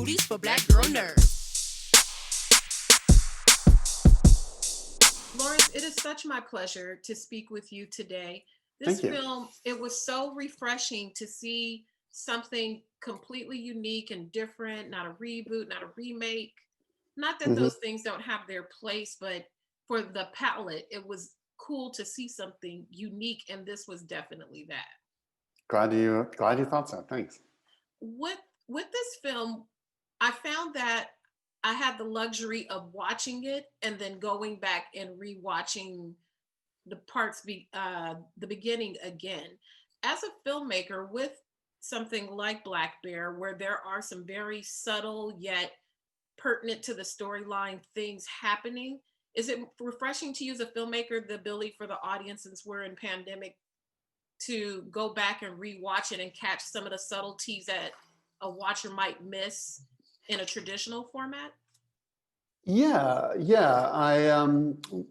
movies for Black girl nerds. Lawrence, it is such my pleasure to speak with you today. This Thank you. film, it was so refreshing to see something completely unique and different, not a reboot, not a remake. Not that hmm those things don't have their place, but for the palette, it was cool to see something unique, and this was definitely that. Glad you thought so. Thanks. With with this film, I found that I had the luxury of watching it and then going back and rewatching the beginning again. As a filmmaker with something like Black Bear, where there are some very subtle yet pertinent to the storyline things happening, is it refreshing to you as a filmmaker the ability for the audience, since we're in pandemic, to go back and rewatch it and catch some of the subtleties that a watcher might miss in a traditional format? Yeah.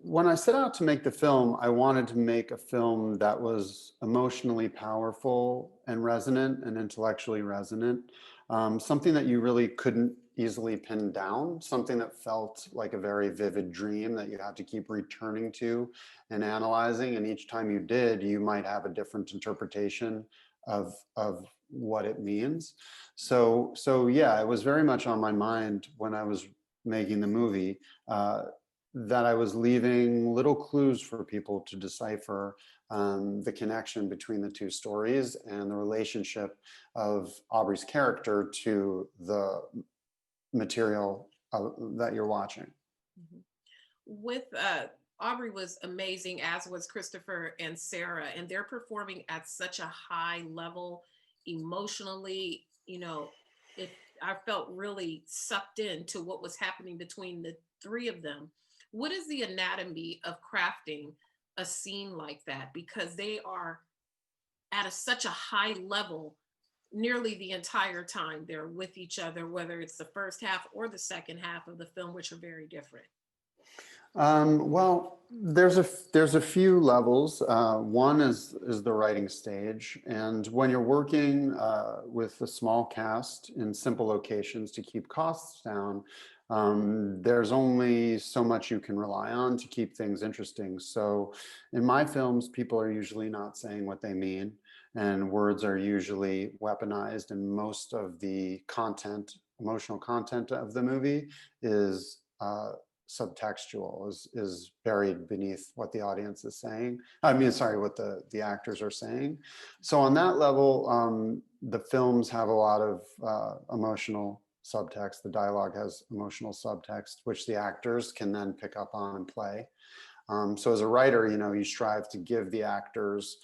When I set out to make the film, I wanted to make a film that was emotionally powerful and resonant and intellectually resonant. Something that you really couldn't easily pin down, something that felt like a very vivid dream that you had to keep returning to and analyzing. And each time you did, you might have a different interpretation of what it means. So yeah, it was very much on my mind when I was making the movie, that I was leaving little clues for people to decipher the connection between the two stories and the relationship of Aubrey's character to the material that you're watching. Mhm. With Aubrey was amazing, as was Christopher and Sarah, and they're performing at such a high level emotionally. It I felt really sucked into what was happening between the three of them. What is the anatomy of crafting a scene like that? Because they are at such a high level nearly the entire time they're with each other, whether it's the first half or the second half of the film, which are very different. Well, there's a few levels. One is the writing stage, and when you're working with a small cast in simple locations to keep costs down, there's only so much you can rely on to keep things interesting. So, in my films, people are usually not saying what they mean, and words are usually weaponized, and most of the content, emotional content of the movie is subtextual, is buried beneath what the audience is saying. I mean, sorry, what the actors are saying. So on that level, the films have a lot of emotional subtext. The dialogue has emotional subtext, which the actors can then pick up on and play. So as a writer, you strive to give the actors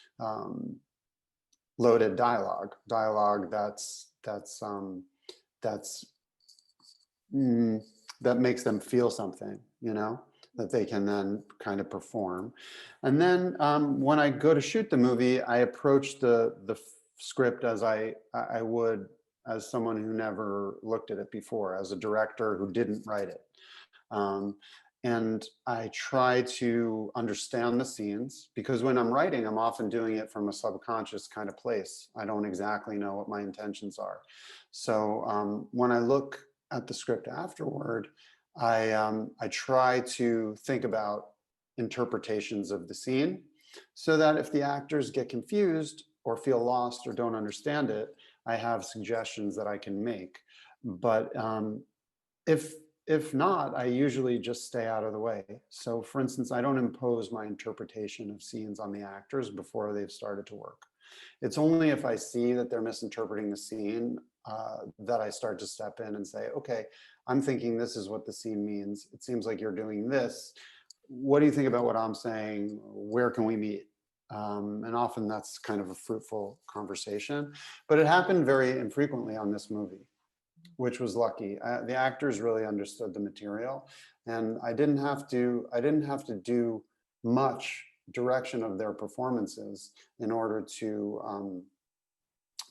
loaded dialogue that's mm, that makes them feel something, that they can then kind of perform. And then when I go to shoot the movie, I approach the script as I would as someone who never looked at it before, as a director who didn't write it. Um, and I try to understand the scenes, because when I'm writing, I'm often doing it from a subconscious kind of place. I don't exactly know what my intentions are. So when I look at the script afterward, I try to think about interpretations of the scene, so that if the actors get confused or feel lost or don't understand it, I have suggestions that I can make. But if if not, I usually just stay out of the way. So for instance, I don't impose my interpretation of scenes on the actors before they've started to work. It's only if I see that they're misinterpreting the scene that I start to step in and say, okay, I'm thinking this is what the scene means. It seems like you're doing this. What do you think about what I'm saying? Where can we meet? And often that's kind of a fruitful conversation, but it happened very infrequently on this movie, which was lucky. The actors really understood the material, and I didn't have to do much direction of their performances in order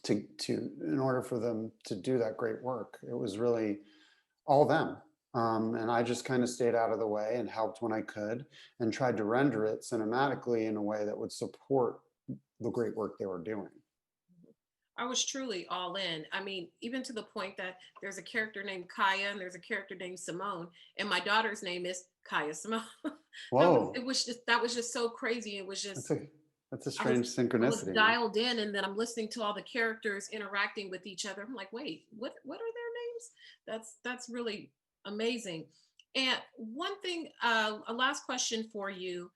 in order for them to do that great work. It was really all them. And I just kind of stayed out of the way and helped when I could, and tried to render it cinematically in a way that would support the great work they were doing. I was truly all in. I mean, even to the point that there's a character named Kaya and there's a character named Simone, and my daughter's name is Kaya Simone. Whoa, It was just that was just so crazy. It was that's just a that's a I was strange I was synchronicity, man. dialed in, and then I'm listening to all the characters interacting with each other. I'm like, wait, what are their names? That's really amazing. And one thing, a last question for you.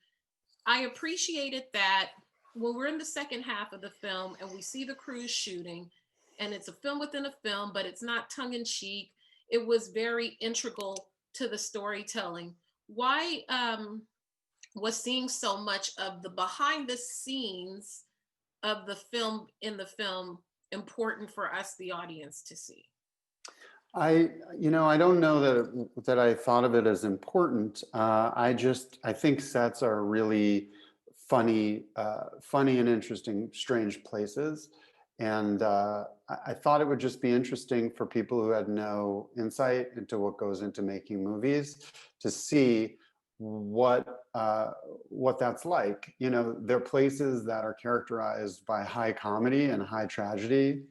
I appreciated that when we're in the second half of the film and we see the crews shooting, and it's a film within a film, but it's not tongue in cheek. It was very integral to the storytelling. Why was seeing so much of the behind the scenes of the film in the film important for us, the audience, to see? I don't know that I thought of it as important. I think sets are really funny and interesting, strange places. And I thought it would just be interesting for people who had no insight into what goes into making movies to see what that's like. They're places that are characterized by high comedy and high tragedy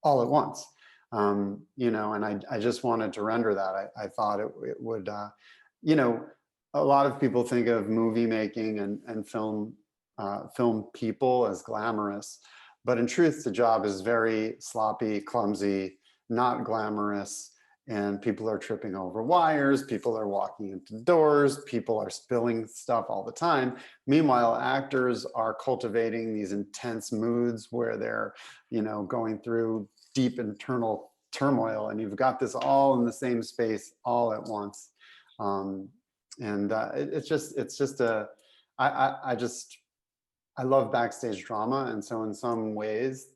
all at once. And I just wanted to render that. I thought it would, you know, a lot of people think of movie making and film people as glamorous, but in truth, the job is very sloppy, clumsy, not glamorous, and people are tripping over wires, people are walking into doors, people are spilling stuff all the time. Meanwhile, actors are cultivating these intense moods where they're, going through deep internal turmoil, and you've got this all in the same space all at once. It's just I love backstage drama, and so in some ways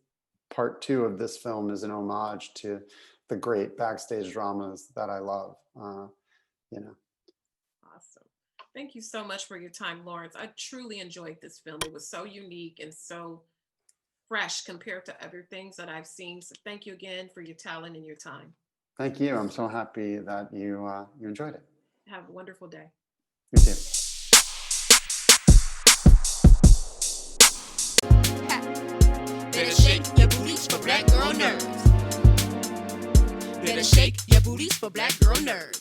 part two of this film is an homage to the great backstage dramas that I love. Awesome. Thank you so much for your time, Lawrence. I truly enjoyed this film. It was so unique and so fresh compared to other things that I've seen. So thank you again for your talent and your time. Thank you. I'm so happy that you enjoyed it. Have a wonderful day. You too. Better shake your booties for black girl nerves. Better shake your booties for black girl nerves.